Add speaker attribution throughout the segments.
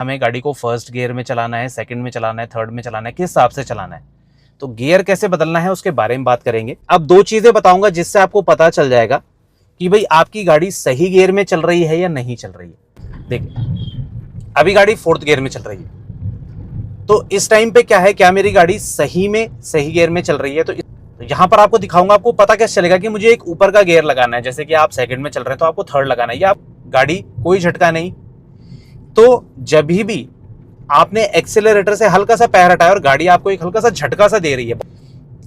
Speaker 1: हमें गाड़ी को फर्स्ट गियर में चलाना है, सेकंड में चलाना है, थर्ड में चलाना है, किस हिसाब से चलाना है, तो गियर कैसे बदलना है उसके बारे में बात करेंगे। अब दो चीजें बताऊंगा जिससे आपको पता चल जाएगा कि भाई आपकी गाड़ी सही गियर में चल रही है या नहीं चल रही है। देखिए अभी गाड़ी फोर्थ गियर में चल रही है, तो इस टाइम पे क्या है, क्या मेरी गाड़ी सही में सही गियर में चल रही है। तो यहां पर आपको दिखाऊंगा, आपको पता कैसे चलेगा कि मुझे एक ऊपर का गियर लगाना है। जैसे कि आप सेकंड में चल रहे हैं तो आपको थर्ड लगाना है, या आप गाड़ी कोई झटका नहीं, तो जब भी आपने एक्सेलरेटर से हल्का सा पैर हटाया और गाड़ी आपको एक हल्का सा झटका सा दे रही है।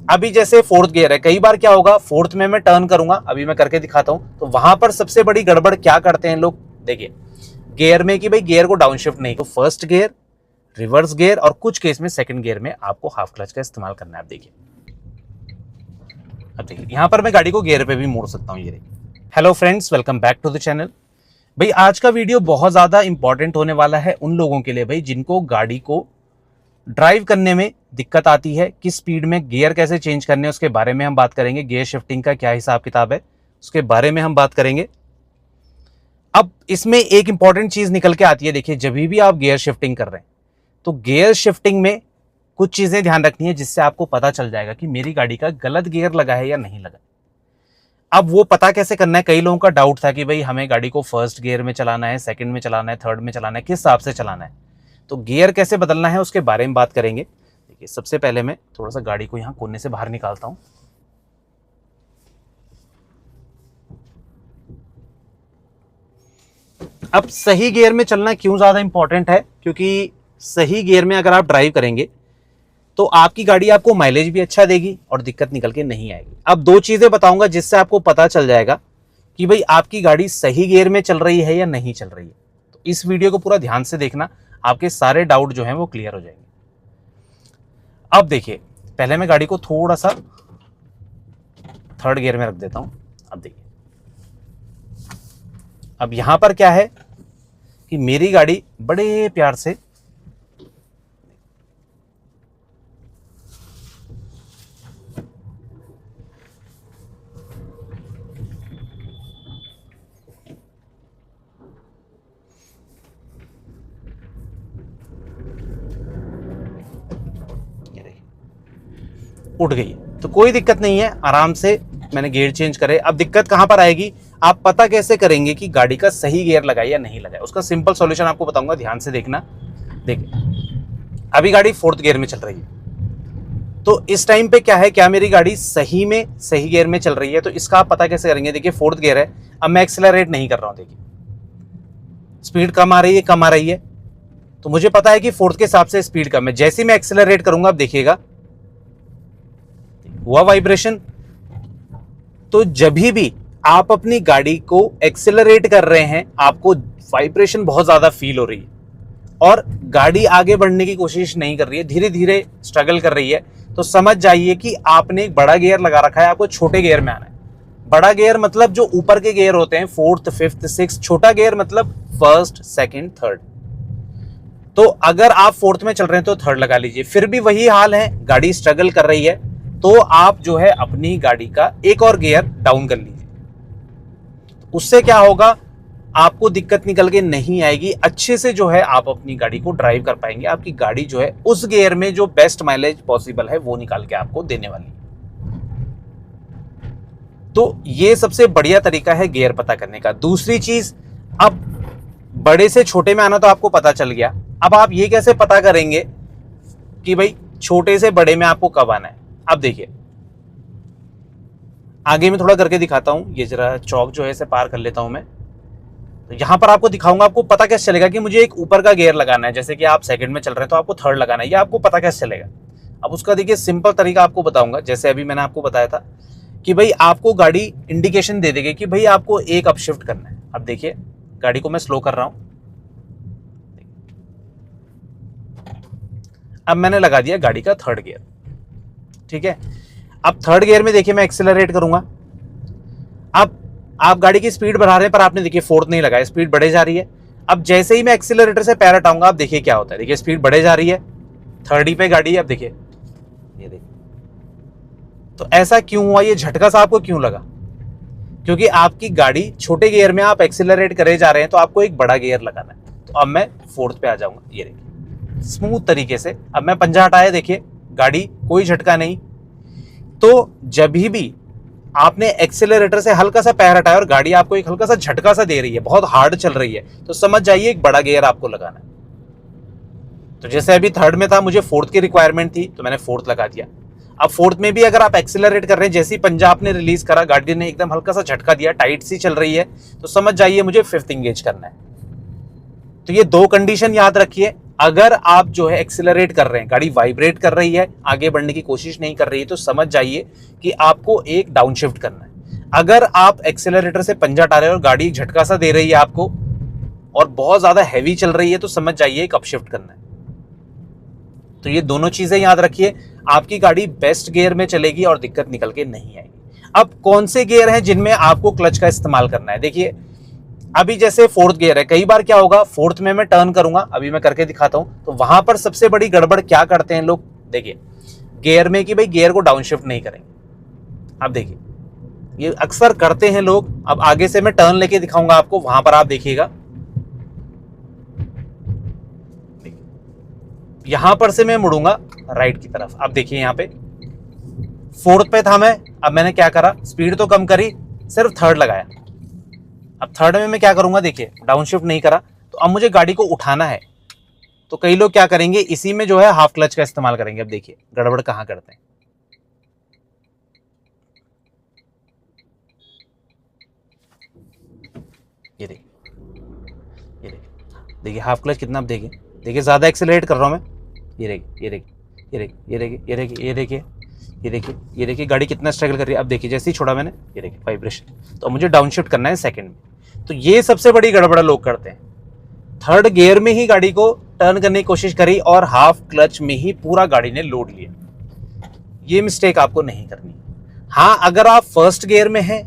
Speaker 1: अभी जैसे फोर्थ गियर है, कई बार क्या होगा फोर्थ में मैं टर्न करूंगा, अभी मैं करके दिखाता हूं, तो वहां पर सबसे बड़ी गड़बड़ क्या करते हैं लोग, देखिए गियर में कि भाई गियर को डाउनशिफ्ट नहीं, तो फर्स्ट गियर, रिवर्स गियर और कुछ केस में सेकंड गियर में आपको हाफ क्लच का इस्तेमाल करना है। अब देखिए यहां पर मैं गाड़ी को गियर पे भी मोड़ सकता हूं। ये hello friends, welcome back to the channel. भाई आज का वीडियो बहुत ज्यादा इंपॉर्टेंट होने वाला है उन लोगों के लिए भाई जिनको गाड़ी को ड्राइव करने में दिक्कत आती है, किस स्पीड में गियर कैसे चेंज करने उसके बारे में हम बात करेंगे। गियर शिफ्टिंग का क्या हिसाब किताब है उसके बारे में हम बात करेंगे। अब इसमें एक इंपॉर्टेंट चीज निकल के आती है, देखिए जब भी आप गियर शिफ्टिंग कर रहे हैं तो गियर शिफ्टिंग में कुछ चीजें ध्यान रखनी है जिससे आपको पता चल जाएगा कि मेरी गाड़ी का गलत गियर लगा है या नहीं लगा। अब वो पता कैसे करना है, कई लोगों का डाउट था कि भाई हमें गाड़ी को फर्स्ट गियर में चलाना है, सेकंड में चलाना है, थर्ड में चलाना है, किस हिसाब से चलाना है, तो गियर कैसे बदलना है उसके बारे में बात करेंगे। देखिए सबसे पहले मैं थोड़ा सा गाड़ी को यहाँ कोने से बाहर निकालता हूँ। अब सही गियर में चलना क्यों ज्यादा इंपॉर्टेंट है, क्योंकि सही गियर में अगर आप ड्राइव करेंगे तो आपकी गाड़ी आपको माइलेज भी अच्छा देगी और दिक्कत निकल के नहीं आएगी। अब दो चीजें बताऊंगा जिससे आपको पता चल जाएगा कि भाई आपकी गाड़ी सही गियर में चल रही है या नहीं चल रही है। तो इस वीडियो को पूरा ध्यान से देखना, आपके सारे डाउट जो हैं वो क्लियर हो जाएंगे। अब देखिए पहले मैं गाड़ी को थोड़ा सा थर्ड गियर में रख देता हूं। अब देखिए अब यहां पर क्या है कि मेरी गाड़ी बड़े प्यार से उठ गई, तो कोई दिक्कत नहीं है, आराम से मैंने गियर चेंज करे। अब दिक्कत कहां पर आएगी, आप पता कैसे करेंगे कि गाड़ी का सही गियर लगाए या नहीं लगाए, उसका सिंपल सॉल्यूशन आपको बताऊंगा, ध्यान से देखना। देखिए अभी गाड़ी फोर्थ गियर में चल रही है, तो इस टाइम पे क्या है, क्या मेरी गाड़ी सही में सही गियर में चल रही है, तो इसका आप पता कैसे करेंगे। देखिए फोर्थ गियर है, अब मैं एक्सेलरेट नहीं कर रहा हूं, देखिए स्पीड कम आ रही है, कम आ रही है, तो मुझे पता है कि फोर्थ के हिसाब से स्पीड कम है। जैसे ही मैं एक्सेलरेट करूंगा आप देखिएगा हुआ वाइब्रेशन। तो जब भी आप अपनी गाड़ी को एक्सेलरेट कर रहे हैं आपको वाइब्रेशन बहुत ज्यादा फील हो रही है और गाड़ी आगे बढ़ने की कोशिश नहीं कर रही है, धीरे धीरे स्ट्रगल कर रही है, तो समझ जाइए कि आपने एक बड़ा गियर लगा रखा है, आपको छोटे गियर में आना है। बड़ा गियर मतलब जो ऊपर के गियर होते हैं, फोर्थ, फिफ्थ, सिक्स। छोटा गियर मतलब फर्स्ट, सेकंड, थर्ड। तो अगर आप फोर्थ में चल रहे हैं तो थर्ड लगा लीजिए। फिर भी वही हाल है, गाड़ी स्ट्रगल कर रही है, तो आप जो है अपनी गाड़ी का एक और गियर डाउन कर लीजिए। उससे क्या होगा, आपको दिक्कत निकल के नहीं आएगी, अच्छे से जो है आप अपनी गाड़ी को ड्राइव कर पाएंगे। आपकी गाड़ी जो है उस गियर में जो बेस्ट माइलेज पॉसिबल है वो निकाल के आपको देने वाली है। तो ये सबसे बढ़िया तरीका है गियर पता करने का। दूसरी चीज, अब बड़े से छोटे में आना तो आपको पता चल गया, अब आप ये कैसे पता करेंगे कि भाई छोटे से बड़े में आपको कब आना है। अब देखिए आगे में थोड़ा करके दिखाता हूं, ये जरा चौक जो है इसे पार कर लेता हूं मैं, तो यहां पर आपको दिखाऊंगा, आपको पता कैसे चलेगा कि मुझे एक ऊपर का गियर लगाना है। जैसे कि आप सेकंड में चल रहे हैं तो आपको थर्ड लगाना है, या आपको पता कैसे चलेगा। अब उसका देखिए सिंपल तरीका आपको बताऊंगा। जैसे अभी मैंने आपको बताया था कि भाई आपको गाड़ी इंडिकेशन दे देगी कि भाई आपको एक अपशिफ्ट करना है। अब देखिए गाड़ी को मैं स्लो कर रहा हूं, अब मैंने लगा दिया गाड़ी का थर्ड गियर, ठीक है। अब थर्ड गियर में देखिए मैं एक्सेलरेट करूंगा, अब आप गाड़ी की स्पीड बढ़ा रहे हैं पर आपने देखिए फोर्थ नहीं लगाया, स्पीड बढ़े जा रही है। अब जैसे ही मैं एक्सेलरेटर से पैर हटाऊंगा आप देखिए क्या होता है, देखिए स्पीड बढ़े जा रही है, थर्ड ही पे गाड़ी है। अब देखिए ये देखिए, तो ऐसा क्यों हुआ, ये झटका सा आपको क्यों लगा, क्योंकि आपकी गाड़ी छोटे गियर में आप एक्सेलरेट करे जा रहे हैं तो आपको एक बड़ा गियर लगाना है। तो तो अब मैं फोर्थ पे आ जाऊंगा, ये देखिए स्मूथ तरीके से। अब मैं पंजा हटाया, देखिए गाड़ी कोई झटका नहीं। तो जब भी आपने एक्सेलरेटर से हल्का सा पैर हटाया और गाड़ी आपको एक हल्का सा झटका सा दे रही है, बहुत हार्ड चल रही है, तो समझ जाइए एक बड़ा गियर आपको लगाना है। तो जैसे अभी थर्ड में था, मुझे फोर्थ की रिक्वायरमेंट थी तो मैंने फोर्थ लगा दिया। अब फोर्थ में भी अगर आप एक्सेलरेट कर रहे हैं, जैसे ही पंजा आपने रिलीज करा, गाड़ी ने एकदम हल्का सा झटका दिया, टाइट सी चल रही है, तो समझ जाइए मुझे फिफ्थ इंगेज करना है। तो ये दो कंडीशन याद रखिए। अगर आप जो है एक्सेलरेट कर रहे हैं, गाड़ी वाइब्रेट कर रही है, आगे बढ़ने की कोशिश नहीं कर रही है, तो समझ जाइए कि आपको एक डाउन शिफ्ट करना है। अगर आप एक्सेलरेटर से पंजा हटा रहे हैं और गाड़ी झटका सा दे रही है आपको और बहुत ज्यादा हैवी चल रही है, तो समझ जाइए एक अप शिफ्ट करना है। तो ये दोनों चीजें याद रखिए, आपकी गाड़ी बेस्ट गियर में चलेगी और दिक्कत निकल के नहीं आएगी। अब कौन से गियर हैं जिनमें आपको क्लच का इस्तेमाल करना है? देखिए अभी जैसे फोर्थ गियर है, कई बार क्या होगा, फोर्थ में मैं टर्न करूंगा, अभी मैं करके दिखाता हूं, तो वहां पर सबसे बड़ी गड़बड़ क्या करते हैं लोग, देखिए गियर में कि भाई गियर को डाउन शिफ्ट नहीं करेंगे। अब देखिए ये अक्सर करते हैं लोग। अब आगे से मैं टर्न लेके दिखाऊंगा आपको, वहां पर आप देखिएगा, यहां पर से मैं मुड़ूंगा राइट की तरफ। अब देखिए यहां पे फोर्थ पे था मैं, अब मैंने क्या करा, स्पीड तो कम करी, सिर्फ थर्ड लगाया। अब थर्ड में मैं क्या करूंगा, देखिए डाउन शिफ्ट नहीं करा, तो अब मुझे गाड़ी को उठाना है। तो कई लोग क्या करेंगे, इसी में जो है हाफ क्लच का इस्तेमाल करेंगे। अब देखिए गड़बड़ कहां करते हैं, ये देखिए, ये देखिए हाफ क्लच कितना, अब देखिए ज्यादा एक्सेलरेट कर रहा हूं मैं, ये देखिए, ये देखिए, ये देखिए, ये देखिए, ये देखिए, ये देखिए, ये देखिए गाड़ी कितना स्ट्रगल कर रही है। अब देखिए जैसे ही छोड़ा मैंने, ये देखिए वाइब्रेशन, तो मुझे डाउन शिफ्ट करना है सेकंड में। तो ये सबसे बड़ी गड़बड़ लोग करते हैं, थर्ड गियर में ही गाड़ी को टर्न करने की कोशिश करी और हाफ क्लच में ही पूरा गाड़ी ने लोड लिया। ये मिस्टेक आपको नहीं करनी। हाँ, अगर आप फर्स्ट गियर में हैं,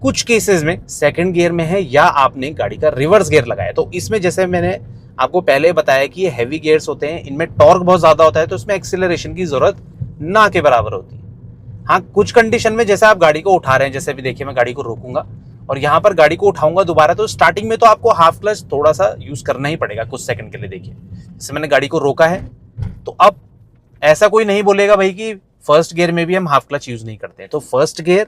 Speaker 1: कुछ केसेस में सेकंड गियर में है, या आपने गाड़ी का रिवर्स गियर लगाया, तो इसमें जैसे मैंने आपको पहले बताया कि ये हैवी गियर्स होते हैं, इनमें टॉर्क बहुत ज्यादा होता है, तो इसमें एक्सीलरेशन की जरूरत ना के बराबर होती है। हाँ, कुछ कंडीशन में जैसे आप गाड़ी को उठा रहे हैं, जैसे अभी देखिए मैं गाड़ी को रोकूंगा और यहाँ पर गाड़ी को उठाऊंगा दोबारा, तो स्टार्टिंग में तो आपको हाफ क्लच थोड़ा सा यूज करना ही पड़ेगा कुछ सेकंड के लिए। देखिए जैसे मैंने गाड़ी को रोका है, तो अब ऐसा कोई नहीं बोलेगा भाई कि फर्स्ट गियर में भी हम हाफ क्लच यूज नहीं करते हैं। तो फर्स्ट गियर,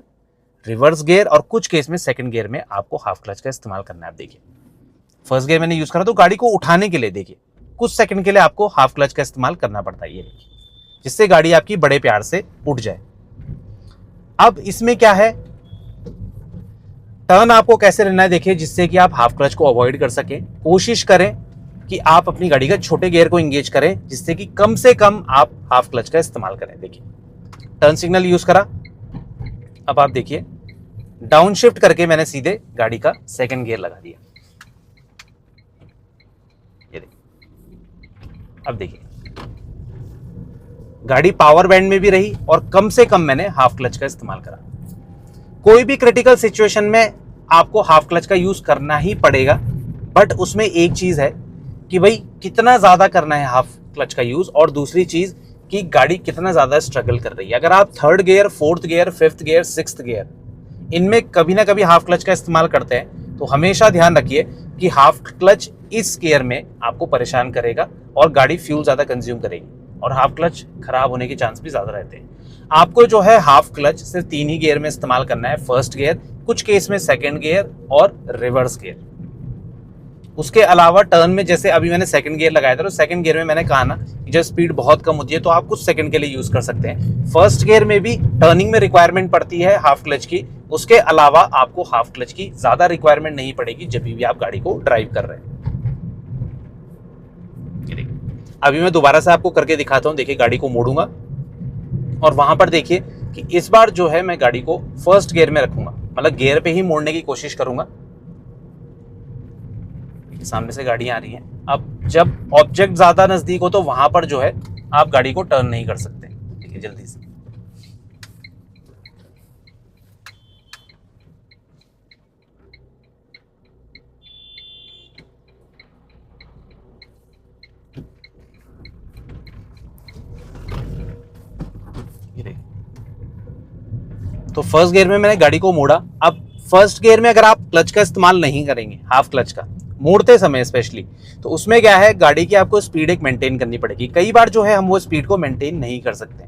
Speaker 1: रिवर्स गियर और कुछ केस में सेकंड गियर में आपको हाफ क्लच का इस्तेमाल करना है। आप देखिए फर्स्ट गियर मैंने यूज करा, तो गाड़ी को उठाने के लिए देखिए कुछ सेकंड के लिए आपको हाफ क्लच का इस्तेमाल करना पड़ता है, ये देखिए, जिससे गाड़ी आपकी बड़े प्यार से उठ जाए। अब इसमें क्या है, टर्न आपको कैसे लेना है, देखिए जिससे कि आप हाफ क्लच को अवॉइड कर सकें। कोशिश करें कि आप अपनी गाड़ी का छोटे गियर को एंगेज करें, जिससे कि कम से कम आप हाफ क्लच का इस्तेमाल करें। देखिए टर्न सिग्नल यूज करा, अब आप देखिए डाउन शिफ्ट करके मैंने सीधे गाड़ी का सेकंड गियर लगा दिया। ये देखिए, अब देखिए गाड़ी पावर बैंड में भी रही और कम से कम मैंने हाफ क्लच का इस्तेमाल करा। कोई भी क्रिटिकल सिचुएशन में आपको हाफ क्लच का यूज करना ही पड़ेगा, बट उसमें एक चीज है कि भाई कितना ज्यादा करना है हाफ क्लच का यूज, और दूसरी चीज कि गाड़ी कितना ज्यादा स्ट्रगल कर रही है। अगर आप third gear, fourth gear, fifth gear, sixth gear, इनमें कभी ना कभी हाफ क्लच का इस्तेमाल करते हैं, तो हमेशा ध्यान रखिए कि हाफ क्लच इस गियर में आपको परेशान करेगा और गाड़ी फ्यूल ज्यादा कंज्यूम करेगी और हाफ क्लच खराब होने के चांस भी ज्यादा रहते हैं। आपको जो है हाफ क्लच सिर्फ 3 ही गियर में इस्तेमाल करना है, फर्स्ट गियर, कुछ केस में सेकंड गियर और रिवर्स गियर। उसके अलावा टर्न में जैसे अभी मैंने सेकंड गियर लगाया था, तो सेकंड गियर में मैंने कहा ना कि जब स्पीड बहुत कम होती है तो आप कुछ सेकंड के लिए यूज कर सकते हैं। फर्स्ट गियर में भी टर्निंग में रिक्वायरमेंट पड़ती है हाफ क्लच की, उसके अलावा आपको हाफ क्लच की ज्यादा रिक्वायरमेंट नहीं पड़ेगी जब भी आप गाड़ी को ड्राइव कर रहे हैं। अभी मैं दोबारा से आपको करके दिखाता हूं। देखिए गाड़ी को मोड़ूंगा और वहां पर देखिए कि इस बार जो है मैं गाड़ी को फर्स्ट गियर में रखूंगा, मतलब गियर पे ही मोड़ने की कोशिश करूंगा। सामने से गाड़ियां आ रही हैं, अब जब ऑब्जेक्ट ज्यादा नजदीक हो तो वहां पर जो है आप गाड़ी को टर्न नहीं कर सकते। देखिए जल्दी से, तो फर्स्ट गियर में मैंने गाड़ी को मोड़ा। अब फर्स्ट गियर में अगर आप क्लच का इस्तेमाल नहीं करेंगे, हाफ क्लच का, मोड़ते समय स्पेशली, तो उसमें क्या है, गाड़ी की आपको स्पीड एक मेंटेन करनी पड़ेगी। कई बार जो है हम वो स्पीड को मेंटेन नहीं कर सकते,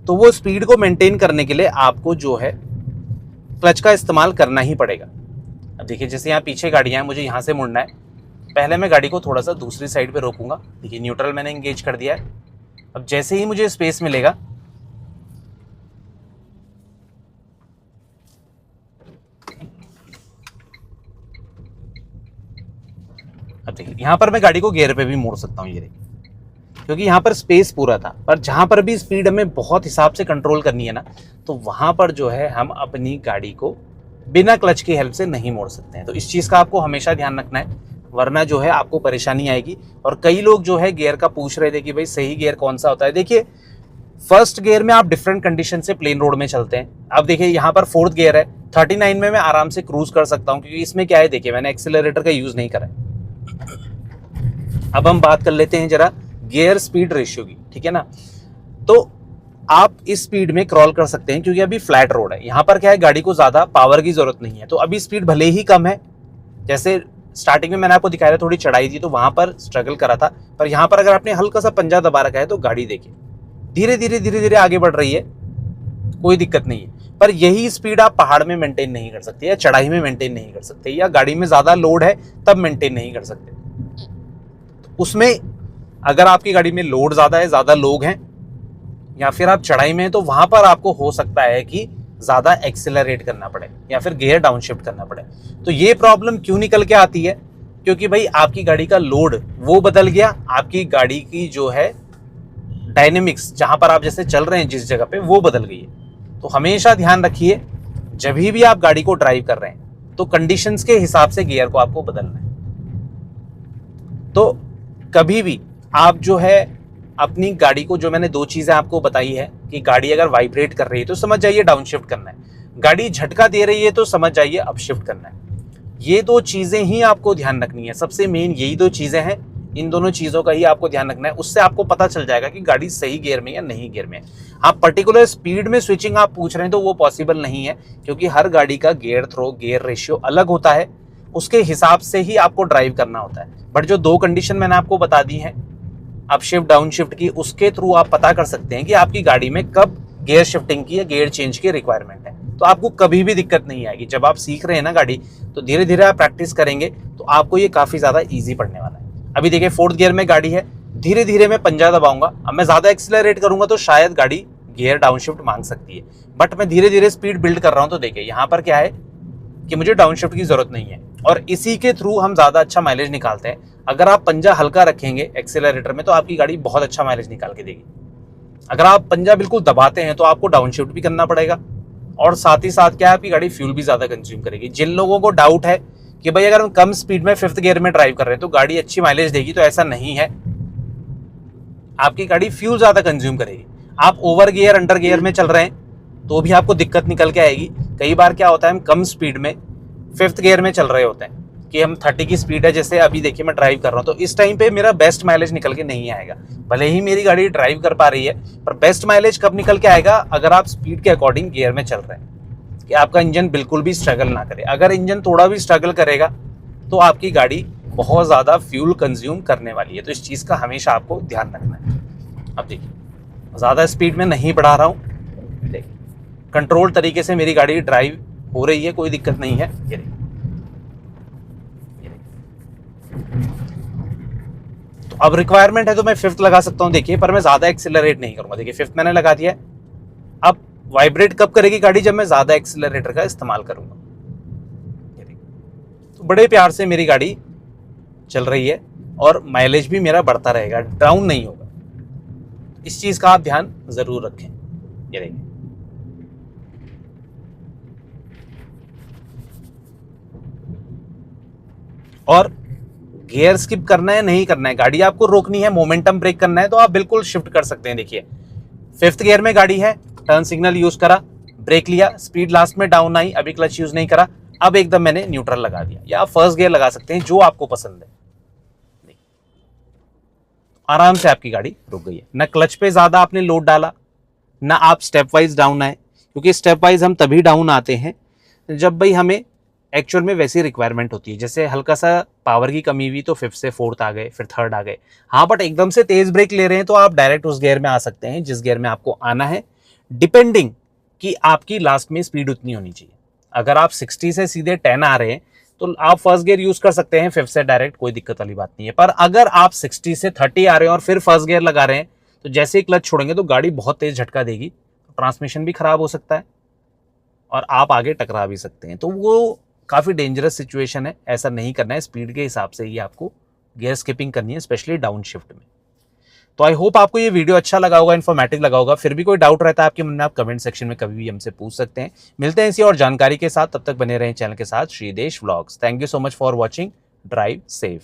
Speaker 1: तो वो स्पीड को मेंटेन करने के लिए आपको जो है क्लच का इस्तेमाल करना ही पड़ेगा। अब देखिए जैसे यहाँ पीछे गाड़ियाँ हैं, मुझे यहाँ से मुड़ना है, पहले मैं गाड़ी को थोड़ा सा दूसरी साइड पे रोकूंगा। देखिए न्यूट्रल मैंने एंगेज कर दिया है। अब जैसे ही मुझे स्पेस मिलेगा, अब देखिए यहाँ पर मैं गाड़ी को गियर पे भी मोड़ सकता हूँ, ये देखिए, क्योंकि यहाँ पर स्पेस पूरा था। पर जहाँ पर भी स्पीड हमें बहुत हिसाब से कंट्रोल करनी है ना, तो वहाँ पर जो है हम अपनी गाड़ी को बिना क्लच की हेल्प से नहीं मोड़ सकते हैं। तो इस चीज़ का आपको हमेशा ध्यान रखना है, वरना जो है आपको परेशानी आएगी। और कई लोग जो है गियर का पूछ रहे थे कि भाई सही गियर कौन सा होता है। देखिए फर्स्ट गियर में आप डिफरेंट कंडीशन से प्लेन रोड में चलते हैं। अब देखिए यहाँ पर फोर्थ गियर है, 39 में मैं आराम से क्रूज कर सकता हूँ, क्योंकि इसमें क्या है, देखिए मैंने एक्सीलरेटर का यूज नहीं करा है। अब हम बात कर लेते हैं जरा गियर स्पीड रेशियो की, ठीक है ना। तो आप इस स्पीड में क्रॉल कर सकते हैं, क्योंकि अभी फ्लैट रोड है। यहाँ पर क्या है, गाड़ी को ज्यादा पावर की जरूरत नहीं है, तो अभी स्पीड भले ही कम है। जैसे स्टार्टिंग में मैंने आपको दिखाया था, थोड़ी चढ़ाई थी तो वहां पर स्ट्रगल करा था, पर यहाँ पर अगर आपने हल्का सा पंजा दबा रखा है तो गाड़ी देखिए धीरे धीरे आगे बढ़ रही है, कोई दिक्कत नहीं है। पर यही स्पीड आप पहाड़ में मेंटेन नहीं कर सकते, या चढ़ाई में मेंटेन नहीं कर सकते, या गाड़ी में ज्यादा लोड है तब मेंटेन नहीं कर सकते। उसमें अगर आपकी गाड़ी में लोड ज्यादा है, ज्यादा लोग हैं, या फिर आप चढ़ाई में हैं, तो वहां पर आपको हो सकता है कि ज्यादा एक्सेलरेट करना पड़े या फिर गियर डाउनशिफ्ट करना पड़े। तो ये प्रॉब्लम क्यों निकल के आती है, क्योंकि भाई आपकी गाड़ी का लोड वो बदल गया, आपकी गाड़ी की जो है डायनेमिक्स, जहां पर आप जैसे चल रहे हैं जिस जगह पे, वो बदल गई है। तो हमेशा ध्यान रखिए, जब भी आप गाड़ी को ड्राइव कर रहे हैं तो कंडीशंस के हिसाब से गियर को आपको बदलना है। तो कभी भी आप जो है अपनी गाड़ी को, जो मैंने दो चीजें आपको बताई है कि गाड़ी अगर वाइब्रेट कर रही है तो समझ जाइए डाउनशिफ्ट करना है, गाड़ी झटका दे रही है तो समझ जाइए अपशिफ्ट करना है। ये दो चीजें ही आपको ध्यान रखनी है, सबसे मेन यही दो चीजें हैं। इन दोनों चीजों का ही आपको ध्यान रखना है, उससे आपको पता चल जाएगा कि गाड़ी सही गियर में या नहीं गियर में है। आप पर्टिकुलर स्पीड में स्विचिंग आप पूछ रहे हैं तो वो पॉसिबल नहीं है, क्योंकि हर गाड़ी का गियर थ्रो, गियर रेशियो अलग होता है, उसके हिसाब से ही आपको ड्राइव करना होता है। बट जो दो कंडीशन मैंने आपको बता दी है अपशिफ्ट डाउनशिफ्ट की, उसके थ्रू आप पता कर सकते हैं कि आपकी गाड़ी में कब गियर शिफ्टिंग की या गियर चेंज की रिक्वायरमेंट है। तो आपको कभी भी दिक्कत नहीं आएगी। जब आप सीख रहे हैं ना गाड़ी, तो धीरे धीरे आप प्रैक्टिस करेंगे तो आपको ये काफी ज्यादा ईजी पड़ने वाला है। अभी देखिए फोर्थ गियर में गाड़ी है, धीरे धीरे मैं पंजा दबाऊंगा। अब मैं ज्यादा एक्सीलरेट करूंगा तो शायद गाड़ी गियर डाउनशिफ्ट मांग सकती है, बट मैं धीरे धीरे स्पीड बिल्ड कर रहा हूं। तो देखिए यहाँ पर क्या है कि मुझे डाउनशिफ्ट की जरूरत नहीं है, और इसी के थ्रू हम ज्यादा अच्छा माइलेज निकालते हैं। अगर आप पंजा हल्का रखेंगे एक्सीलरेटर में तो आपकी गाड़ी बहुत अच्छा माइलेज निकाल के देगी। अगर आप पंजा बिल्कुल दबाते हैं तो आपको डाउनशिफ्ट भी करना पड़ेगा, और साथ ही साथ क्या है, आपकी गाड़ी फ्यूल भी ज्यादा कंज्यूम करेगी। जिन लोगों को डाउट है कि भाई अगर हम कम स्पीड में फिफ्थ गियर में ड्राइव कर रहे हैं तो गाड़ी अच्छी माइलेज देगी, तो ऐसा नहीं है। आपकी गाड़ी फ्यूल ज्यादा कंज्यूम करेगी। आप ओवर गियर, अंडर गियर में चल रहे हैं तो भी आपको दिक्कत निकल के आएगी। कई बार क्या होता है, हम कम स्पीड में फिफ्थ गियर में चल रहे होते हैं कि हम 30 की स्पीड है, जैसे अभी देखिए मैं ड्राइव कर रहा हूँ, तो इस टाइम पे मेरा बेस्ट माइलेज निकल के नहीं आएगा। भले ही मेरी गाड़ी ड्राइव कर पा रही है, पर बेस्ट माइलेज कब निकल के आएगा, अगर आप स्पीड के अकॉर्डिंग गियर में चल रहे हैं, कि आपका इंजन बिल्कुल भी स्ट्रगल ना करे। अगर इंजन थोड़ा भी स्ट्रगल करेगा तो आपकी गाड़ी बहुत ज्यादा फ्यूल कंज्यूम करने वाली है। तो इस चीज का हमेशा आपको ध्यान रखना है। अब देखिए ज्यादा स्पीड में नहीं बढ़ा रहा हूँ, देखिए कंट्रोल तरीके से मेरी गाड़ी ड्राइव हो रही है, कोई दिक्कत नहीं है। ये देखिए, तो अब रिक्वायरमेंट है तो मैं फिफ्थ लगा सकता हूं, देखिए, पर मैं ज्यादा एक्सीलरेट नहीं करूंगा। देखिए फिफ्थ मैंने लगा दिया है। अब वाइब्रेट कब करेगी गाड़ी, जब मैं ज्यादा एक्सीलरेटर का इस्तेमाल करूंगा। तो बड़े प्यार से मेरी गाड़ी चल रही है और माइलेज भी मेरा बढ़ता रहेगा, डाउन नहीं होगा। इस चीज का आप ध्यान जरूर रखें। ये देखिए, और गियर स्किप करना है नहीं करना है, गाड़ी आपको रोकनी है, मोमेंटम ब्रेक करना है, तो आप बिल्कुल शिफ्ट कर सकते हैं। देखिए फिफ्थ गियर में गाड़ी है, टर्न सिग्नल यूज करा, ब्रेक लिया, स्पीड लास्ट में डाउन आई, अभी क्लच यूज नहीं करा, अब एकदम मैंने न्यूट्रल लगा दिया, या फर्स्ट गियर लगा सकते हैं, जो आपको पसंद है। आराम से आपकी गाड़ी रुक गई है। ना क्लच पे ज्यादा आपने लोड डाला, ना आप स्टेप वाइज डाउन आए, क्योंकि स्टेप वाइज हम तभी डाउन आते हैं जब भाई हमें एक्चुअल में वैसी रिक्वायरमेंट होती है। जैसे हल्का सा पावर की कमी हुई तो फिफ्थ से फोर्थ आ गए, फिर थर्ड आ गए। हाँ, बट एकदम से तेज ब्रेक ले रहे हैं तो आप डायरेक्ट उस गियर में आ सकते हैं जिस गियर में आपको आना है, डिपेंडिंग कि आपकी लास्ट में स्पीड उतनी होनी चाहिए। अगर आप 60 से सीधे 10 आ रहे हैं तो आप फर्स्ट गियर यूज कर सकते हैं फिफ्थ से डायरेक्ट, कोई दिक्कत वाली बात नहीं है। पर अगर आप 60 से 30 आ रहे हैं और फिर फर्स्ट गियर लगा रहे हैं तो जैसे ही क्लच छोड़ेंगे तो गाड़ी बहुत तेज झटका देगी, ट्रांसमिशन भी खराब हो सकता है और आप आगे टकरा भी सकते हैं। तो वो काफ़ी डेंजरस सिचुएशन है, ऐसा नहीं करना है। स्पीड के हिसाब से ही आपको गियर स्किपिंग करनी है, स्पेशली डाउन शिफ्ट में। तो आई होप आपको ये वीडियो अच्छा लगा होगा, इन्फॉर्मेटिव लगा होगा। फिर भी कोई डाउट रहता है आपके मन में, आप कमेंट सेक्शन में कभी भी हमसे पूछ सकते हैं। मिलते हैं इसी और जानकारी के साथ, तब तक बने रहें चैनल के साथ, Shridesh vlogs. Thank you so much for watching. Drive safe.